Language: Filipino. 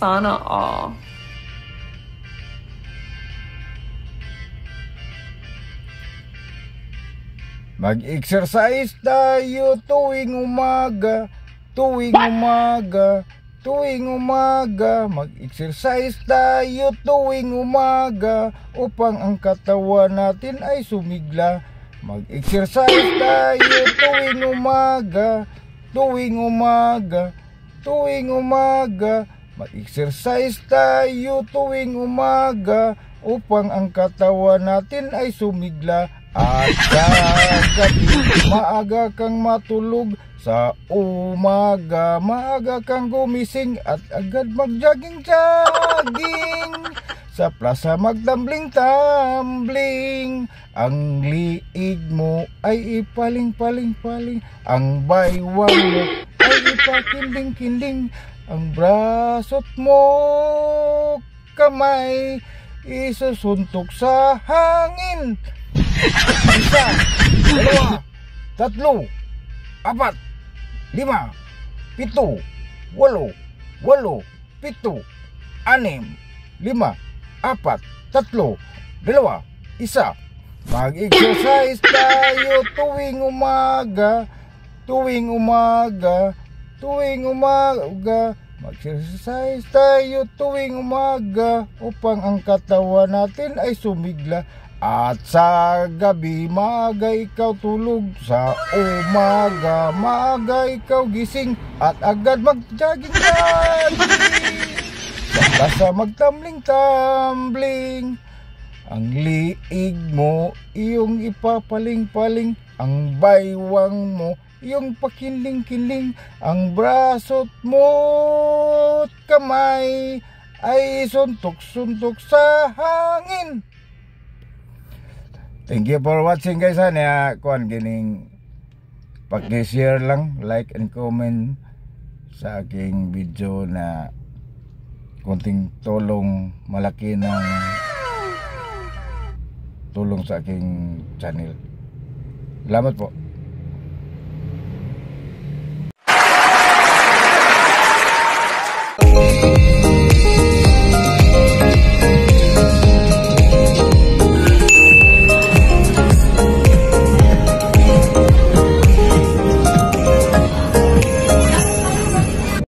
Sana all. Mag-exercise tayo tuwing umaga, tuwing umaga, tuwing umaga. Mag-exercise tayo tuwing umaga upang ang katawan natin ay sumigla. Mag-exercise tayo tuwing umaga, tuwing umaga, tuwing umaga. Mag-exercise tayo tuwing umaga upang ang katawan natin ay sumigla. At sa gabi, maaga kang matulog. Sa umaga, maaga kang gumising at agad mag-jogging-jogging. Sa plaza magtumbling-tumbling. Ang liig mo ay ipaling-paling-paling. Ang baywang mo ay ipakinding-kinding. Ang brasot mo, kamay, isusuntok sa hangin. Isa, dalawa, tatlo, apat, lima, pito, walo, pito, anim, lima, apat, tatlo, dalawa, isa. Mag-exercise tayo tuwing umaga, tuwing umaga, tuwing umaga. Mag-exercise tayo tuwing umaga upang ang katawan natin ay sumigla. At sa gabi, maaga ikaw tulog. Sa umaga, maaga ikaw gising at agad mag-jogging-jogging. Sa plaza magtumbling-tumbling. Ang liig mo, iyong ipapaling-paling. Ang baywang mo, iyong pakinling-kinling. Ang brasot mo at kamay ay suntok-suntok sa hangin. Thank you for watching guys. Kuan gining pag-share lang, like and comment sa aking video na konting tulong, malaki ng tulong sa aking channel. Salamat po.